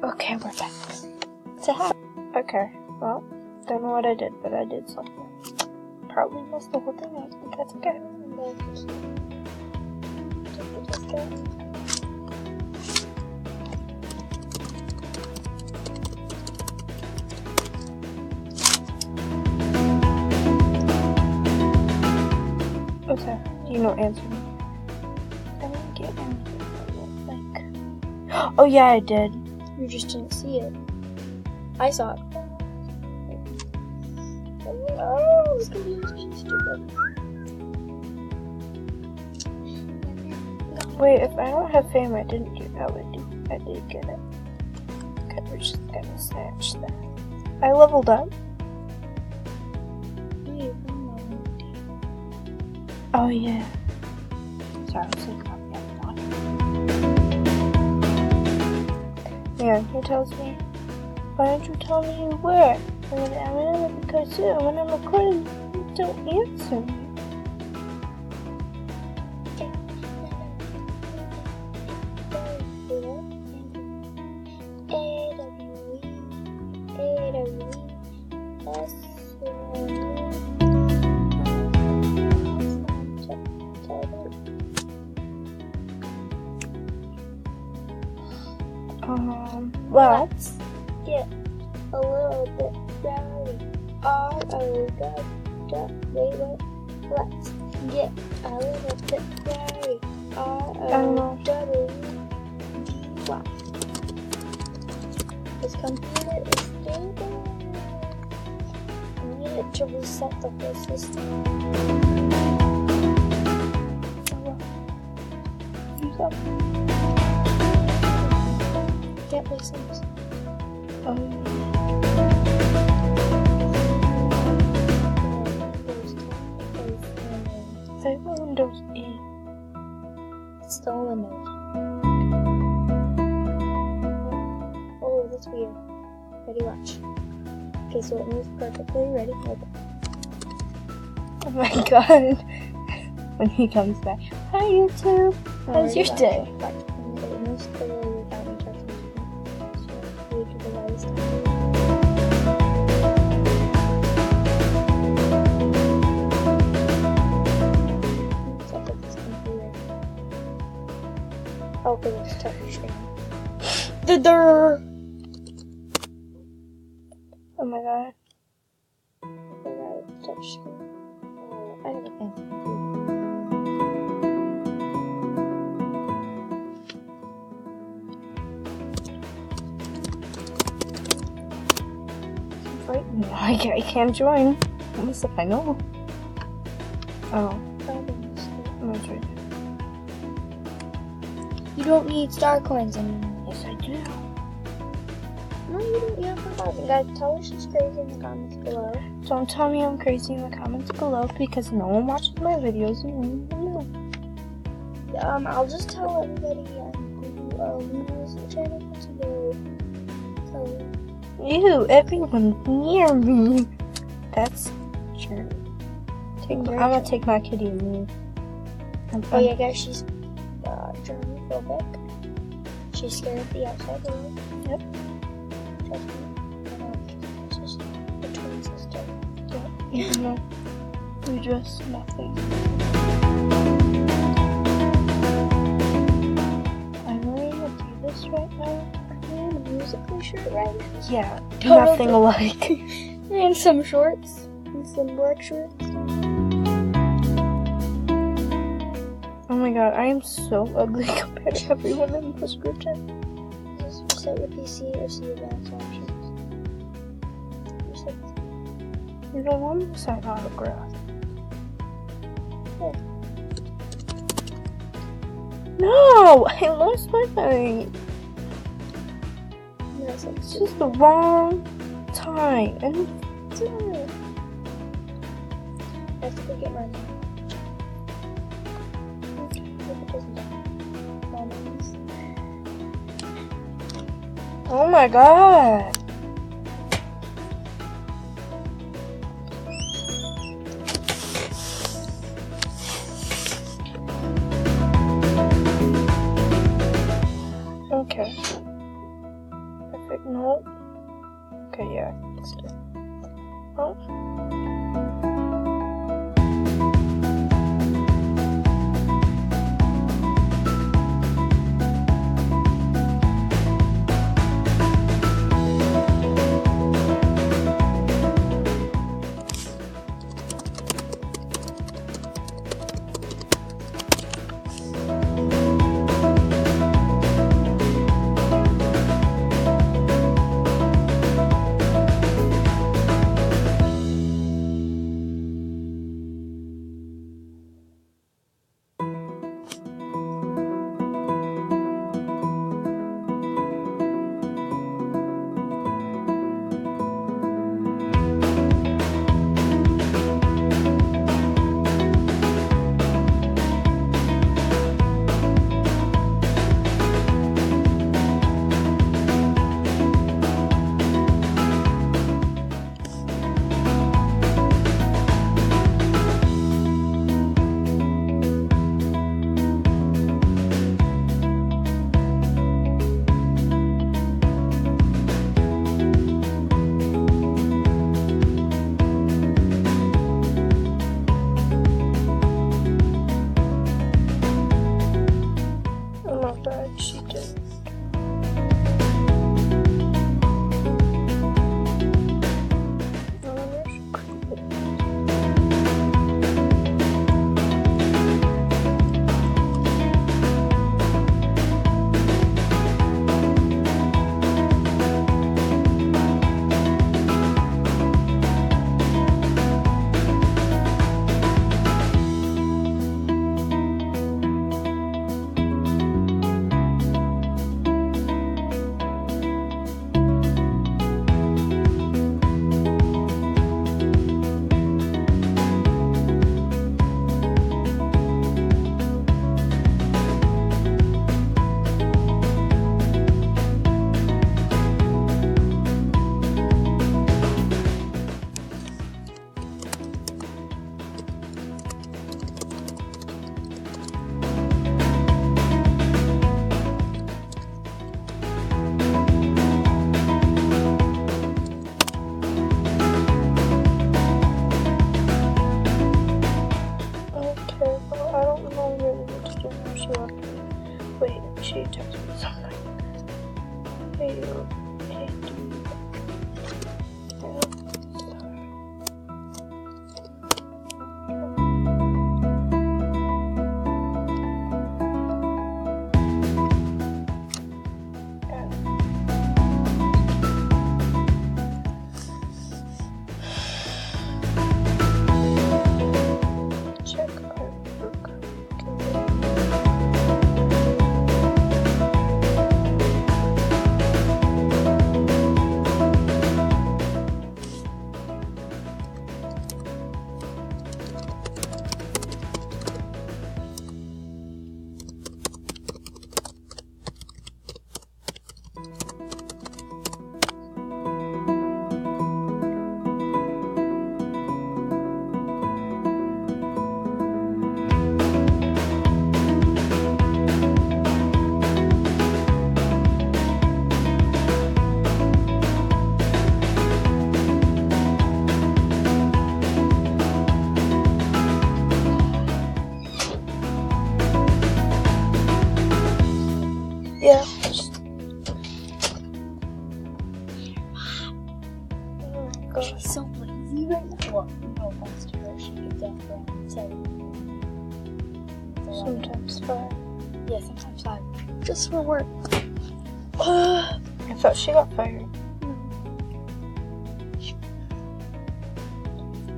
Okay, we're back. It's a hat. Okay, well, don't know what I did, but I did something. Probably messed the whole thing up, but that's okay. Okay, do you know answer me? I didn't get anything from it, like... Oh yeah, I did. You just didn't see it. I saw it. Oh, this could be stupid. Wait, if I don't have fame, I didn't get it. I did get it. Okay, we're just gonna snatch that. I leveled up. Oh yeah. Sorry, I was thinking about the other one. Yeah, he tells me, why don't you tell me where? And when I'm in because when I'm recording, you don't answer me. Well, let's get a little bit rowdy. Wait. Let's get a little bit rowdy. R-O-W-D-Y. This computer is stable. I need it to reset the whole system. Can't play Sims. Say Windows 8. It's still Windows. Oh, that's weird. Ready, watch. Okay, so it moves perfectly. Ready? Okay. Oh my god. When he comes back. Hi YouTube. How's your day? It moves clearly without me touching it. So, read the device. Oh, but it's touch screen. Oh my god. Touch screen. I have a fancy computer. Right now, I can't join. Unless if I know. Oh. I'm gonna try that. You don't need star coins anymore. Yes, I do. No, you don't. You haven't forgotten. Guys, tell us she's crazy in the comments below. Don't tell me I'm crazy in the comments below because no one watches my videos and no one will know. I'll just tell everybody who knows the channel to go. Ew, everyone near me. That's true. I'm gonna take my kitty and leave. Oh yeah, guys, she's germophobic. She's scared of the outside world. Yep. Trust me. It's just a twin sister. Yep. Even though we dress nothing. I'm going to do this right now. And a musically shirt, right? Yeah, nothing alike. And some shorts. And some black shorts. Oh my god, I am so ugly compared to everyone in the description. Just reset your PC or see advanced options. Reset. You don't want me to sign autograph. Yeah. No! I lost my thing. It's just the wrong time. And I have to go get mine. oh my god. Okay. I Wait, no. Okay, yeah, it's it. Oh. She did. Wait, she texted me something. Hey, yeah. Oh my gosh. She's so lazy right now. Well, no offense to her, she gets up around 7. Sometimes 5. Yeah, sometimes 5. Just for work. I thought she got fired.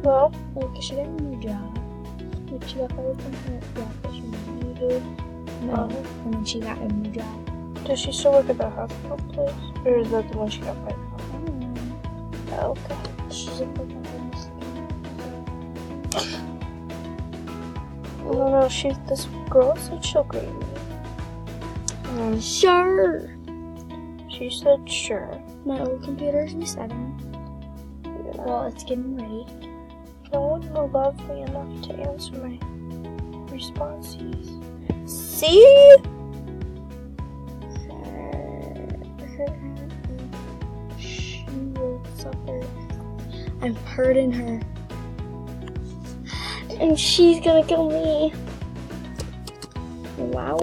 Well, like, she got a new job. Like, she got fired from her job that she needed. And then she got a new job. Does she still work at the hospital place? Or is that the one she got fired from? I don't know. Oh, okay. She's a fucking No, this girl said she'll grade me. Sure. She said sure. My old computer's resetting. Yeah. Well, it's getting ready. No one will love me enough to answer my responses. See? I'm hurting her. And she's gonna kill me. Wow.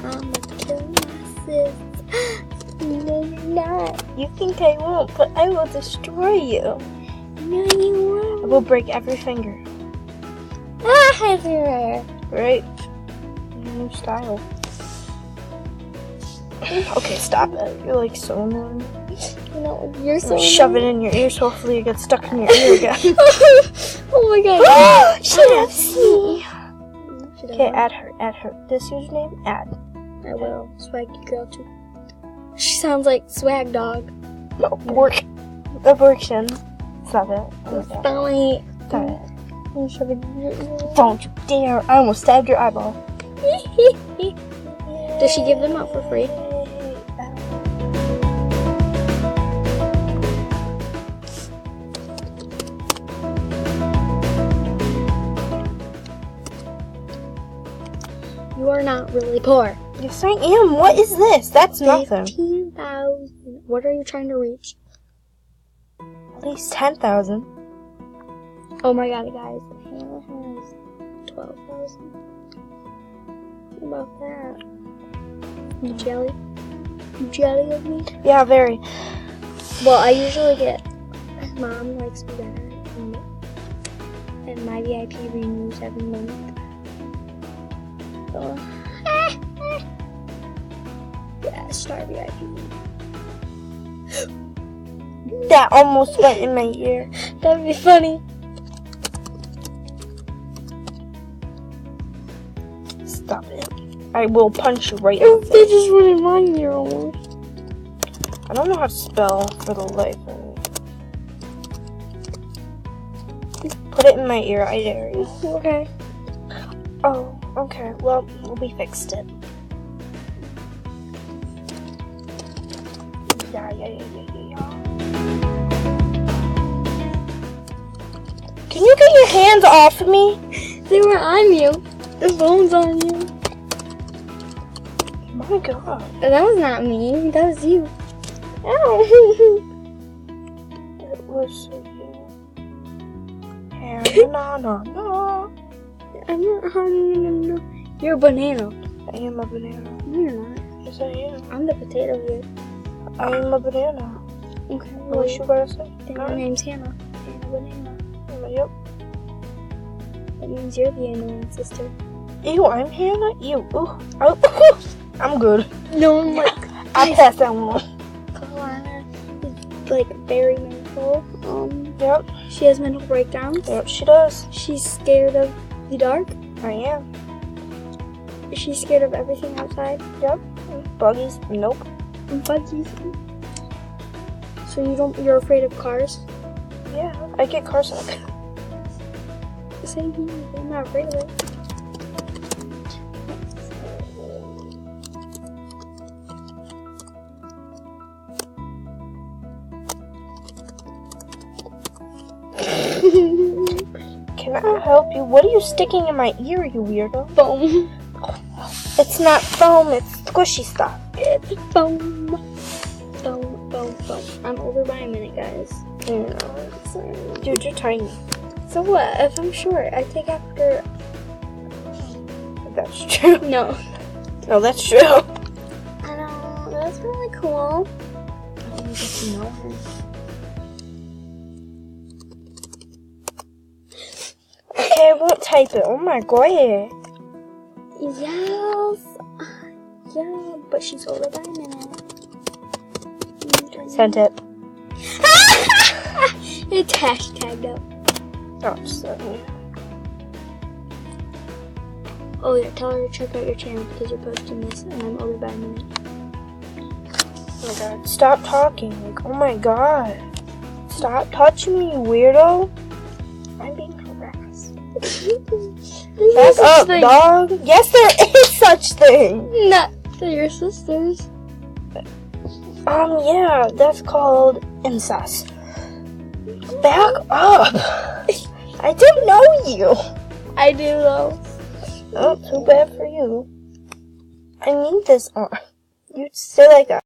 I'm gonna kill my sis. No, you're not. You think I won't, but I will destroy you. No, you I won't. will break every finger. Ah, everywhere. Right? New style. Okay, stop it. You're like so annoying. No, you're so Shove it in your ear so hopefully it gets stuck in your ear again. Oh my god. She loves me. Should I Okay, go? add her. This username, add. I will. Swaggy girl too. She sounds like Swag Dog. No, work. Abortion. Stop it. Stop it. Stop it. I'm shoving it in your ear. Don't you dare. I almost stabbed your eyeball. Does she give them out for free? You are not really poor. Yes, I am. What is this? That's nothing. 15,000. What are you trying to reach? At least 10,000. Oh my god, guys. Hannah has 12,000. What about that? You jelly? You jelly of me? Yeah, very. Well, I usually get Mom likes me better, and my VIP renews every month. So, yeah, Star VIP. That almost went in my ear. That'd be funny. Stop it. I will punch you right in the They face. just went in my ear almost. I don't know how to spell for the life of me. Put it in my ear, I dare you. Okay. Oh, okay. Well, we fixed it. Yeah. Can you get your hands off of me? They were on you. The phone's on you. My God. That was not me. That was you. Ow. It was so you. No. I'm not no. You're a banana. I am a banana. No, you're not. Yes, I am. I'm the potato here. I am a banana. Okay. What was you gonna say? Then my name's Hannah. Hannah Banana. Yep. That means you're the annoying sister. Ew, I'm Hannah? Ew. Ooh. Oh, I'm good. No, I'm like, I'll pass that one. Kalana is like very mental. Yep. She has mental breakdowns. Yep, she does. She's scared of the dark. I am. She's scared of everything outside. Yep. Buggies? Nope. And buggies. So you're afraid of cars? Yeah, I get car sick. Same here. I'm not afraid of it. Can I help you? What are you sticking in my ear, you weirdo? Foam. It's not foam, it's squishy stuff. It's foam. Foam. I'm over by a minute, guys. Dude, you're tiny. So what? If I'm short, I take after. That's true. No. No, that's true. I know. That's really cool. I want to get to know her. Okay, I won't type it. Oh my God. Yes. Yeah, but she's over by a minute. Sent it. It's hashtagged up. Oh, so. Oh yeah, tell her to check out your channel because you're posting this and I'm over by a minute. Oh my God. Stop talking. Like, oh my God. Stop touching me, you weirdo. I'm being harassed. Back up, dog. Yes, there is such thing. Not that your sisters. Yeah, that's called incest. Back up. I didn't know you. I do though. Oh, too bad for you. I need this on. You stay like that.